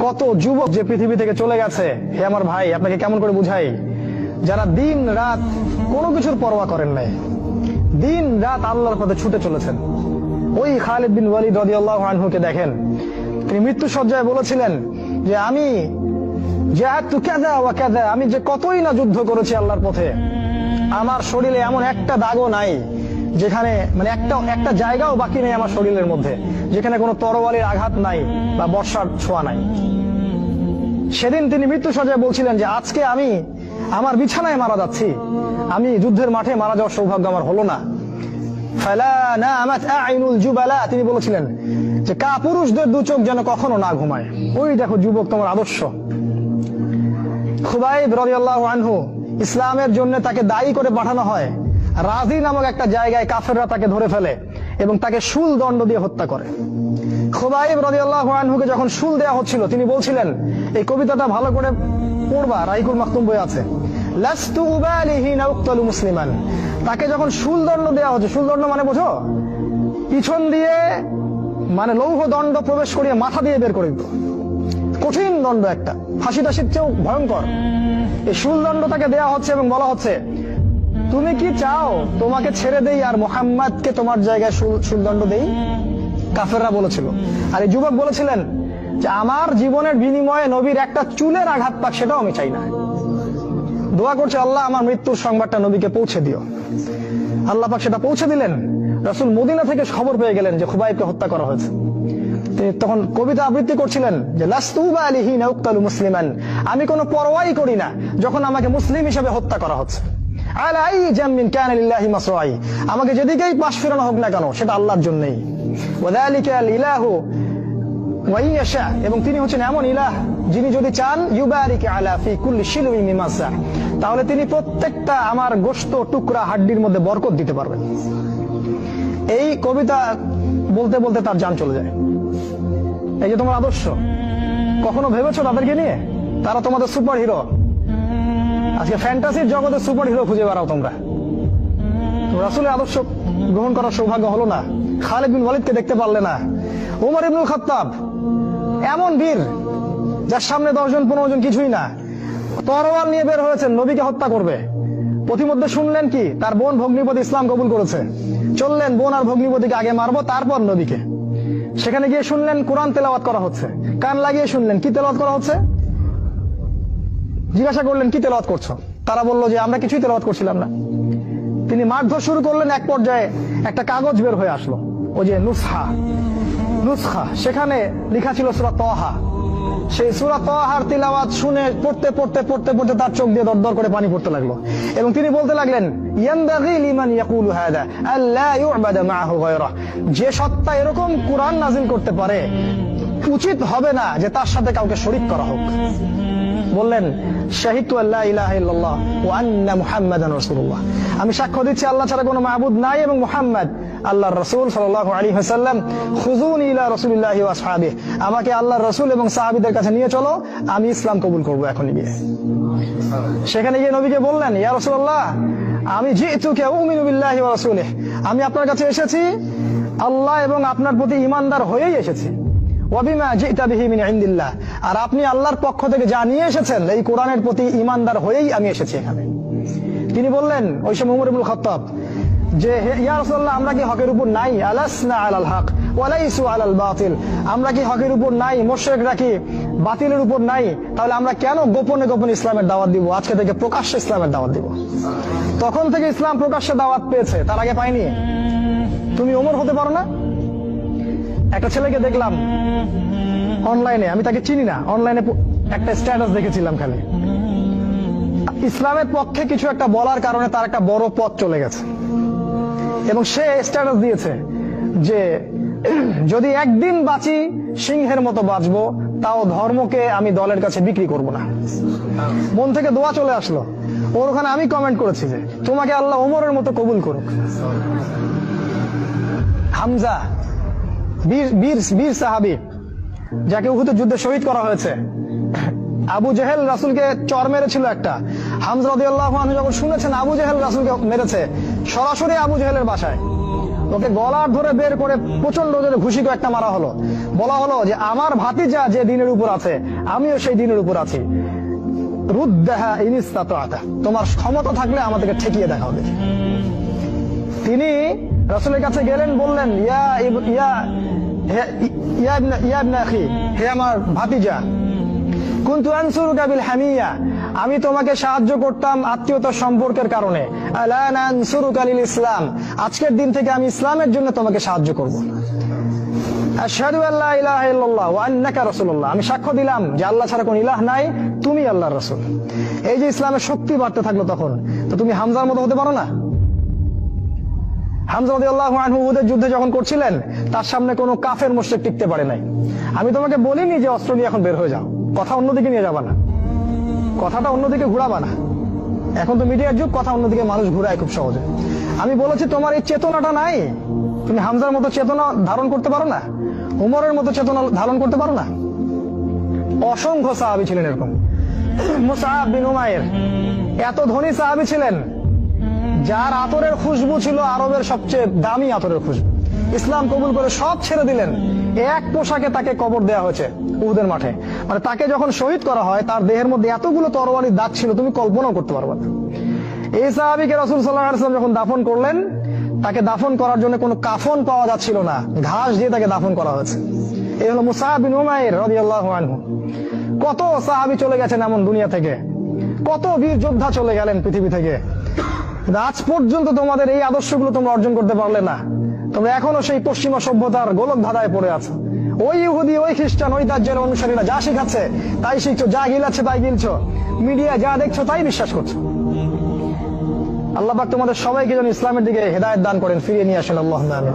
কত যুবক যে পৃথিবী থেকে চলে গেছে, হে আমার ভাই, আপনাকে কেমন করে বুঝাই, যারা দিন রাত কোনো কিছুর পরোয়া করেন নাই, দিন রাত আল্লাহর পথে ছুটে চলেছেন। ওই খালিদ বিন ওয়ালিদ রাদিয়াল্লাহু আনহুকে দেখেন, তিনি মৃত্যু সজ্জায় বলেছিলেন যে আমি জাহাদতু কাযা ওয়া কাযা, আমি যে কতই না যুদ্ধ করেছি আল্লাহর পথে, আমার শরীরে এমন একটা দাগও নাই যেখানে, মানে একটা জায়গাও বাকি নেই আমার শরীরের মধ্যে যেখানে কোনো তরোয়ালের আঘাত নাই বা বর্ষার ছোঁয়া নাই। সেদিন তিনি মৃত্যু সজ্জায় বলছিলেন যে আজকে আমি আমার বিছানায় মারা যাচ্ছি, আমি যুদ্ধের মাঠে মারা যাওয়ার সৌভাগ্য আমার হলো না। ফালা নামাত আইনুল জুবালা, তিনি বলেছিলেন যে কাপুরুষদের দু চোখ যেন কখনো না ঘুমায়। ওই দেখো যুবক, তোমার আদর্শ। খুবাইব রাদিয়াল্লাহু আনহু, ইসলামের জন্য তাকে দায়ী করে পাঠানো হয়, রাজি নামক একটা জায়গায় কাফেররা তাকে ধরে ফেলে এবং তাকে শুল দণ্ড দিয়ে হত্যা করে। খুবাইব রাদিয়াল্লাহু আনহুকে যখন শুল দেয়া হচ্ছিল, তিনি বলছিলেন, এই কবিতাটা ভালো করে পড়বা, রাহিকুল মাকতুম বই আছে, লাস্তু উবালিহি না উক্তালু মুসলিমান। তাকে যখন শুল দণ্ড দেওয়া হচ্ছে, শুল দণ্ড মানে বোঝো, পিছন দিয়ে মানে লৌহ দণ্ড প্রবেশ করিয়ে মাথা দিয়ে বের করে দিত, কঠিন দণ্ড, একটা ফাঁসি টাসির চেয়েও ভয়ঙ্কর। এই শুল দণ্ড তাকে দেওয়া হচ্ছে এবং বলা হচ্ছে, তুমি কি চাও তোমাকে ছেড়ে দেই আর মুহাম্মাদকে তোমার জায়গায় শুলদণ্ড দেই? কাফেররা বলেছিল। আর এই যুবক বলেছিলেন যে আমার জীবনের বিনিময়ে নবীর একটা চুলের আঘাত পাক, সেটাও আমি চাই না। দোয়া করছে, আল্লাহ আমার মৃত্যুর সংবাদটা নবীকে পৌঁছে দিও। আল্লাহ পাক সেটা পৌঁছে দিলেন। রাসূল মদিনা থেকে খবর পেয়ে গেলেন যে খুবাইবকে হত্যা করা হয়েছে। তিনি তখন কবিতা আবৃত্তি করছিলেন যে লাস্তু উবালিহি না উক্তালু মুসলিমান, আমি কোনো পরোয়াই করি না যখন আমাকে মুসলিম হিসেবে হত্যা করা হচ্ছে। আলাই জামিন কানা লিল্লাহি মাসরাই, আমাকে যেদিকেই পাশ ফেরানো হোক না কেন সেটা আল্লাহর জন্যই। ওয়াযালিকাল ইলাহু ওয়া ইয়াশা, এবং তিনি হচ্ছেন এমন ইলাহ যিনি যদি চান ইউবারিক আলা ফি কুল্লি শিলমি মিমাসা, তাহলে তিনি প্রত্যেকটা আমার গোশত টুকরা হাড্ডির মধ্যে বরকত দিতে পারবেন। এই কবিতা বলতে বলতে তার জান চলে যায়। এই যে তোমার আদর্শ, কখনো ভেবেছো তাদেরকে নিয়ে? তারা তোমাদের সুপার হিরো। আজকে ফ্যান্টাসির জগতে সুপার হিরো খুঁজে বেড়াও তোমরা। রাসূলের আদর্শ গ্রহণ করার সৌভাগ্য হলো না, খালিদ বিন ওয়ালিদকে দেখতে পারলে না। ওমর ইবনুল খাত্তাব এমন বীর, যার সামনে 10 জন 15 জন কিছুই না, তরোয়াল নিয়ে বের হয়েছেন নবীকে হত্যা করবে। প্রতিমধ্যে শুনলেন কি, তার বোন ভগ্নিপতি ইসলাম কবুল করেছে। চললেন বোন আর ভগ্নিপতিকে আগে মারবো, তারপর নবীকে। সেখানে গিয়ে শুনলেন কোরআন তেলাওয়াত করা হচ্ছে, কান লাগিয়ে শুনলেন কি তেলাওয়াত করা হচ্ছে। জিজ্ঞাসা করলেন কি তেলাওয়াত করছো? তারা বলল যে আমরা কিছুই তেলাওয়াত করছিলাম না। তিনি মারধর শুরু করলেন। এক পর্যায়ে একটা কাগজ বের হয়ে আসলো, ওই যে নুসখা, সেখানে লেখা ছিল সূরা তাহা। সেই সূরা তাহার তিলাওয়াত শুনে পড়তে পড়তে পড়তে পড়তে তার চোখ দিয়ে দরদর করে পানি পড়তে লাগলো এবং তিনি বলতে লাগলেন, ইয়ানবাগি লিমান ইয়াকুলু হাদা আল্লা ইউবাদা মাআহু গায়রা, যে সত্তা এরকম কুরআন নাযিল করতে পারে উচিত হবে না যে তার সাথে কাউকে শরীক করা হোক। বললেন, শাহিদতু আল্লা ইলাহা ইল্লাল্লাহ ওয়া আন্না মুহাম্মাদান রাসূলুল্লাহ, আমি সাক্ষ্য দিচ্ছি আল্লাহ ছাড়া কোনো মাবুদ নাই এবং মুহাম্মদ আল্লাহর রাসূল সাল্লাল্লাহু আলাইহি ওয়াসাল্লাম। খুযুনি ইলা রাসূলিল্লাহি ওয়া আসহাবিহি, আমাকে আল্লাহর রাসূল এবং সাহাবীদের কাছে নিয়ে চলো, আমি ইসলাম কবুল করব এখনই গিয়ে। সেখানে গিয়ে নবীকে বললেন, ইয়া রাসূলুল্লাহ, আমি জিতুকা উমিনু বিল্লাহি ওয়া রাসূলিহি, আমি আপনার কাছে এসেছি আল্লাহ এবং আপনার প্রতি ঈমানদার হয়েই এসেছি। ওয়াবিমা জিতা বিহি মিন ইনদিল্লাহ, আর আপনি আল্লাহর পক্ষ থেকে যা নিয়ে এসেছেন এই কোরআনের প্রতি ঈমানদার হয়েই আমি এসেছি এখানে। তিনি বললেন, ওই সময় ওমর ইবনুল খাত্তাব, যে ইয়া রাসূলুল্লাহ, আমরা কি হকের উপর নাই? আলাসনা আলাল হক ওয়া লাইসু আলাল বাতিল, আমরা কি হকের উপর নাই? মুশরিকরা কি বাতিলের উপর নাই? তাহলে আমরা কেন গোপনে গোপনে ইসলামের দাওয়াত দিব? আজকে থেকে প্রকাশ্যে ইসলামের দাওয়াত দিব। তখন থেকে ইসলাম প্রকাশ্যে দাওয়াত পেয়েছে, তার আগে পায়নি। তুমি ওমর হতে পারো না? একটা ছেলেকে দেখলাম অনলাইনে, আমি তাকে চিনি না, অনলাইনে একটা স্ট্যাটাস দেখেছিলাম, খালি ইসলামের পক্ষে কিছু একটা বলার কারণে তার একটা বড় পথ চলে গেছে এবং সে স্ট্যাটাস দিয়েছে যে যদি একদিন বাঁচি সিংহের মতো বাঁচবো, তাও ধর্মকে আমি দলের কাছে বিক্রি করব না। মন থেকে দোয়া চলে আসলো ওর ওখানে। আমি কমেন্ট করেছি যে তোমাকে আল্লাহ ওমরের মতো কবুল করুক। হামজা বীর সাহাবী, যাকে উহুদের যুদ্ধে শহীদ করা হয়েছে। আবু জেহেল রাসূলকে চর মেরেছিল একটা। হামজা রাদিয়াল্লাহু আনহু যখন শুনেছেন আবু জেহেল রাসূলকে মেরেছে, সরাসরি আবু জেহেলের বাসায় ওকে গলা ধরে বের করে প্রচন্ড জোরে ঘুষি একটা মারা হলো। বলা হলো যে আমার ভাতিজা যে দিনের উপর আছে আমিও সেই দিনের উপর আছি, রুদ্দাহা ইন ইসতাতা'তা, তোমার ক্ষমতা থাকলে আমাদেরকে ঠেকিয়ে দেখা হবে। তিনি রাসূলের কাছে গেলেন, বললেন ইয়া ইবনে আখি, হে আমার ভাতিজা, কুনতু আনসুরুকা বিল হামিয়া, আমি তোমাকে সাহায্য করতাম আত্মীয়তার সম্পর্কের কারণে, আলা আনসুরুকা লিল ইসলাম, আজকের দিন থেকে আমি ইসলামের জন্য তোমাকে সাহায্য করব। আশহাদু আল্লা ইলাহা ইল্লাল্লাহ ওয়া আন্নাকা রাসূলুল্লাহ, আমি সাক্ষ্য দিলাম যে আল্লাহ ছাড়া কোনো ইলাহ নাই, তুমি আল্লাহর রাসূল। এই যে ইসলামের শক্তি বাড়তে থাকলো তখন, তো তুমি হামজার মতো হতে পারো না? হামজা রাদিয়াল্লাহু আনহু উহুদের যুদ্ধে যখন করছিলেন, তার সামনে কোনো কাফের মুশরিক টিকতে পারে নাই। আমি তোমাকে বলিনি যে অস্ত্র নিয়ে এখন বের হয়ে যাও, কথা অন্যদিকে নিয়ে যাবা না, কথাটা অন্যদিকে ঘুরাবা না। এখন তো মিডিয়ার যুগ, কথা অন্যদিকে মানুষ ঘুরায় খুব সহজে। আমি বলেছি তোমার এই চেতনাটা নাই, তুমি হামজার মতো চেতনা ধারণ করতে পারো না, উমরের মতো চেতনা ধারণ করতে পারো না। অসংখ্য সাহাবী ছিলেন এরকম। মুসআব বিন উমাইর এত ধনী সাহাবী ছিলেন, যার আতরের খুশবু ছিল আরবের সবচেয়ে দামি আতরের খুশবু। ইসলাম কবুল করে সব ছেড়ে দিলেন, এক পোশাকে তাকে কবর দেওয়া হয়েছে উহুদের মাঠে। মানে তাকে যখন শহীদ করা হয়, তার দেহের মধ্যে এতগুলো তরবারির দাগ ছিল, তুমি কল্পনাও করতে পারবে না। এই সাহাবীকে রাসূল সাল্লাল্লাহু আলাইহি ওয়াসাল্লাম যখন দাফন করলেন, তাকে দাফন করার জন্য কোনো কাফন পাওয়া যাচ্ছিল না, ঘাস দিয়ে তাকে দাফন করা হয়েছে। এই হলো মুসআব বিন উমাইর রাদিয়াল্লাহু আনহু। কত সাহাবী চলে গেছেন এমন দুনিয়া থেকে, কত বীর যোদ্ধা চলে গেলেন পৃথিবী থেকে, আজ পর্যন্ত তোমাদের এই আদর্শগুলো তোমরা অর্জন করতে পারলে না। তোমরা এখনো সেই পশ্চিমা সভ্যতার গোলক ধাঁধায় পড়ে আছো। ওই ইহুদি, ওই খ্রিস্টান, ওই দাজ্জালের অনুসারীরা যা শিখাচ্ছে তাই শিখছো, যা গিলাচ্ছে তাই গিলছো, মিডিয়া যা দেখছো তাই বিশ্বাস করছো। আল্লাহ পাক তোমাদের সবাইকে যেন ইসলামের দিকে হেদায়েত দান করেন, ফিরিয়ে নিয়ে আসেন। আল্লাহুম্মা আমিন।